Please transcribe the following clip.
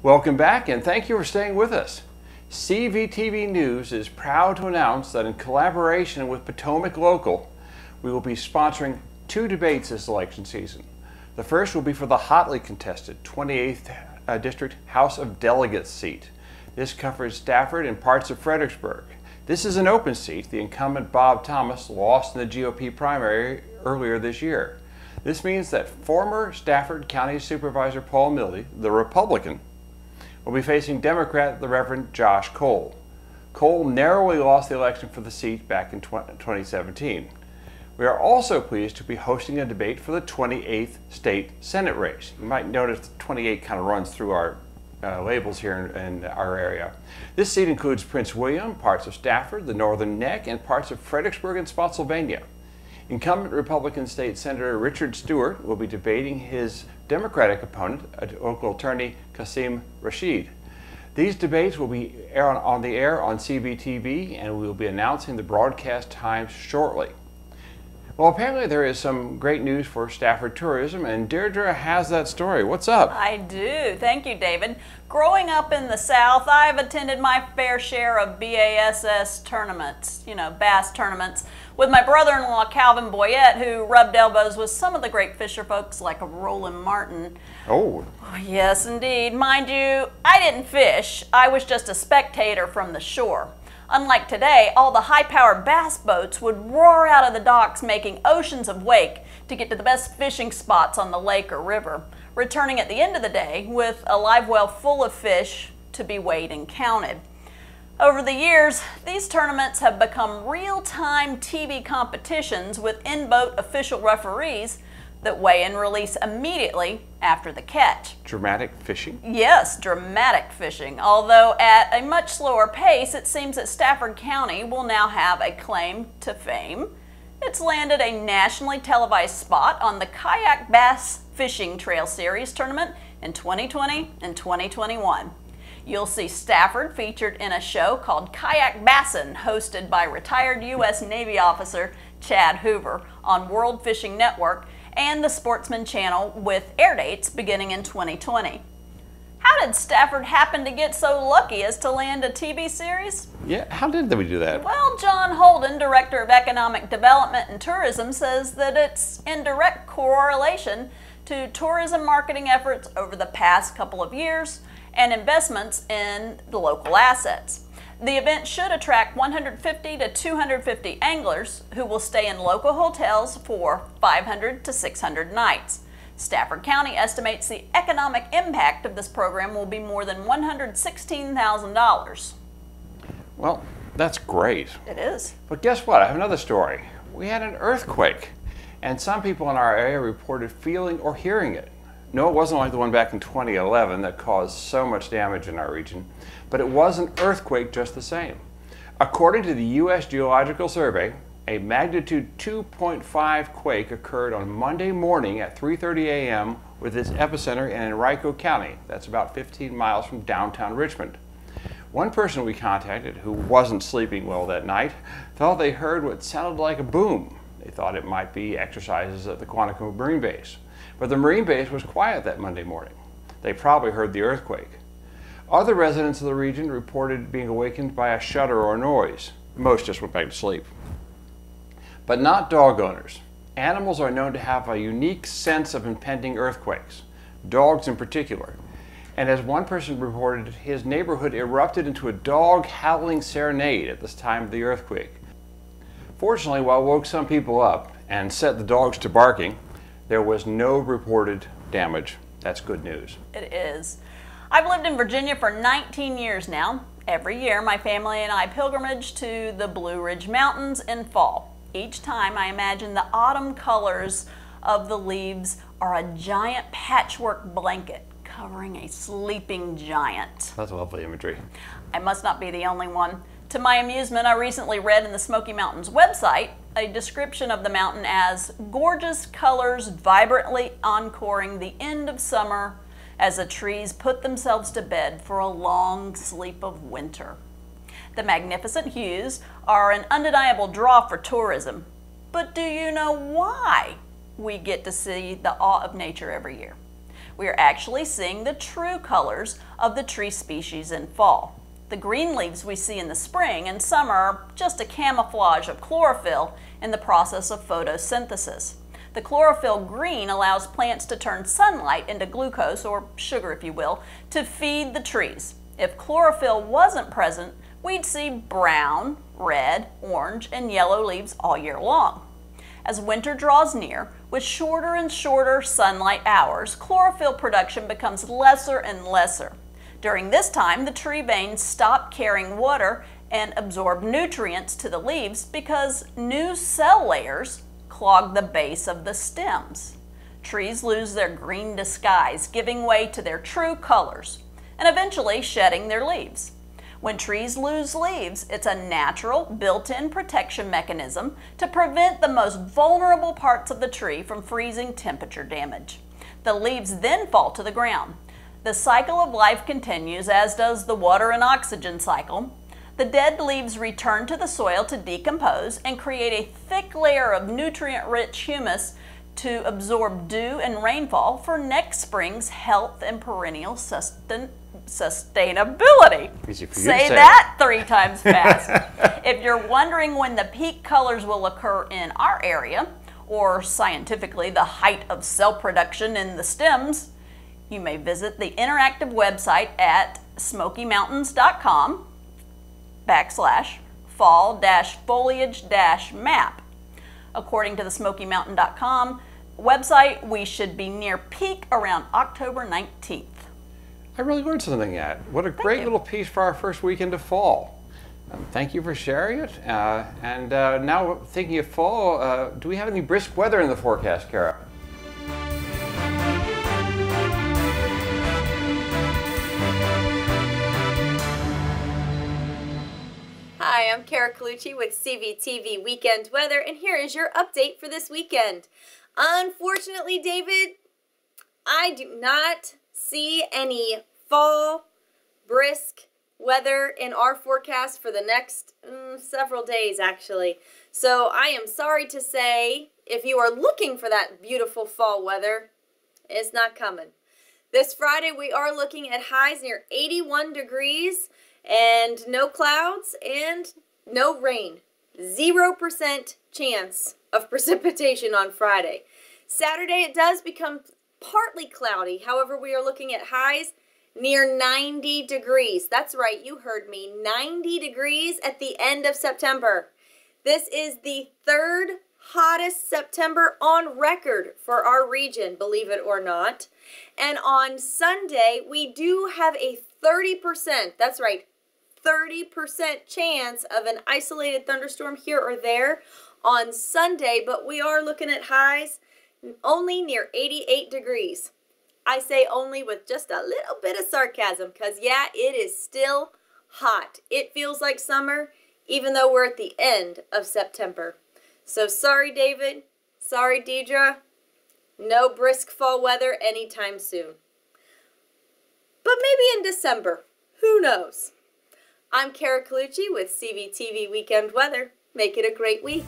Welcome back and thank you for staying with us. CVTV News is proud to announce that in collaboration with Potomac Local, we will be sponsoring 2 debates this election season. The first will be for the hotly contested 28th District House of Delegates seat. This covers Stafford and parts of Fredericksburg. This is an open seat. The incumbent Bob Thomas lost in the GOP primary earlier this year. This means that former Stafford County Supervisor Paul Milley, the Republican, will be facing Democrat the Reverend Josh Cole. Cole narrowly lost the election for the seat back in 2017. We are also pleased to be hosting a debate for the 28th state Senate race. You might notice 28 kind of runs through our labels here in our area. This seat includes Prince William, parts of Stafford, the Northern Neck, and parts of Fredericksburg and Spotsylvania. Incumbent Republican State Senator Richard Stewart will be debating his Democratic opponent, local attorney Qasim Rashid. These debates will be on the air on CVTV, and we will be announcing the broadcast times shortly. Well, apparently there is some great news for Stafford tourism, and Deedra has that story. What's up? I do. Thank you, David. Growing up in the South, I've attended my fair share of BASS tournaments, bass tournaments, with my brother-in-law Calvin Boyette, who rubbed elbows with some of the great fisher folks like Roland Martin. Oh. Yes, indeed. Mind you, I didn't fish. I was just a spectator from the shore. Unlike today, all the high-powered bass boats would roar out of the docks making oceans of wake to get to the best fishing spots on the lake or river, returning at the end of the day with a live well full of fish to be weighed and counted. Over the years, these tournaments have become real-time TV competitions with in-boat official referees that weigh and release immediately after the catch. Dramatic fishing? Yes, dramatic fishing. Although at a much slower pace, it seems that Stafford County will now have a claim to fame. It's landed a nationally televised spot on the Kayak Bass Fishing Trail Series tournament in 2020 and 2021. You'll see Stafford featured in a show called Kayak Bassin', hosted by retired U.S. Navy officer Chad Hoover on World Fishing Network and the Sportsman Channel, with air dates beginning in 2020. How did Stafford happen to get so lucky as to land a TV series? Yeah, how did we do that? Well, John Holden, Director of Economic Development and Tourism, says that it's in direct correlation to tourism marketing efforts over the past couple of years and investments in the local assets. The event should attract 150 to 250 anglers who will stay in local hotels for 500 to 600 nights. Stafford County estimates the economic impact of this program will be more than $116,000. Well, that's great. It is. But guess what? I have another story. We had an earthquake, and some people in our area reported feeling or hearing it. No, it wasn't like the one back in 2011 that caused so much damage in our region, but it was an earthquake just the same. According to the U.S. Geological Survey, a magnitude 2.5 quake occurred on Monday morning at 3:30 a.m. with its epicenter in Henrico County. That's about 15 miles from downtown Richmond. One person we contacted, who wasn't sleeping well that night, thought they heard what sounded like a boom. They thought it might be exercises at the Quantico Marine Base. But the Marine Base was quiet that Monday morning. They probably heard the earthquake. Other residents of the region reported being awakened by a shudder or noise. Most just went back to sleep. But not dog owners. Animals are known to have a unique sense of impending earthquakes, dogs in particular. And as one person reported, his neighborhood erupted into a dog howling serenade at this time of the earthquake. Fortunately, while it woke some people up and set the dogs to barking, there was no reported damage. That's good news. It is. I've lived in Virginia for 19 years now. Every year, my family and I pilgrimage to the Blue Ridge Mountains in fall. Each time, I imagine the autumn colors of the leaves are a giant patchwork blanket covering a sleeping giant. That's lovely imagery. I must not be the only one. To my amusement, I recently read in the Smoky Mountains website a description of the mountain as gorgeous colors vibrantly encoring the end of summer as the trees put themselves to bed for a long sleep of winter. The magnificent hues are an undeniable draw for tourism. But do you know why we get to see the awe of nature every year? We are actually seeing the true colors of the tree species in fall. The green leaves we see in the spring and summer are just a camouflage of chlorophyll in the process of photosynthesis. The chlorophyll green allows plants to turn sunlight into glucose, or sugar if you will, to feed the trees. If chlorophyll wasn't present, we'd see brown, red, orange, and yellow leaves all year long. As winter draws near, with shorter and shorter sunlight hours, chlorophyll production becomes lesser and lesser. During this time, the tree veins stop carrying water and absorb nutrients to the leaves because new cell layers clog the base of the stems. Trees lose their green disguise, giving way to their true colors, and eventually shedding their leaves. When trees lose leaves, it's a natural, built-in protection mechanism to prevent the most vulnerable parts of the tree from freezing temperature damage. The leaves then fall to the ground. The cycle of life continues, as does the water and oxygen cycle. The dead leaves return to the soil to decompose and create a thick layer of nutrient-rich humus to absorb dew and rainfall for next spring's health and perennial sustainability. Easy for you Say to say. that 3 times fast. If you're wondering when the peak colors will occur in our area, or scientifically the height of cell production in the stems, you may visit the interactive website at smokymountains.com/fall-foliage-map. According to the smokymountain.com website, we should be near peak around October 19th. I really learned something yet. What a great little piece for our first weekend of fall. Thank you for sharing it. Now thinking of fall, do we have any brisk weather in the forecast, Cara? Hi, I'm Cara Colucci with CVTV Weekend Weather, and here is your update for this weekend. Unfortunately, David, I do not see any fall brisk weather in our forecast for the next several days, actually. So I am sorry to say, if you are looking for that beautiful fall weather, it's not coming. This Friday, we are looking at highs near 81 degrees and no clouds and no rain. 0% chance of precipitation on Friday. Saturday, it does become partly cloudy. However, we are looking at highs near 90 degrees. That's right, you heard me. 90 degrees at the end of September. This is the 3rd hottest September on record for our region, believe it or not. And on Sunday, we do have a 30%, that's right, 30% chance of an isolated thunderstorm here or there on Sunday, but we are looking at highs only near 88 degrees. I say only with just a little bit of sarcasm because, yeah, it is still hot. It feels like summer even though we're at the end of September. So sorry, David. Sorry, Deedra. No brisk fall weather anytime soon. But maybe in December. Who knows? I'm Cara Colucci with CVTV Weekend Weather. Make it a great week.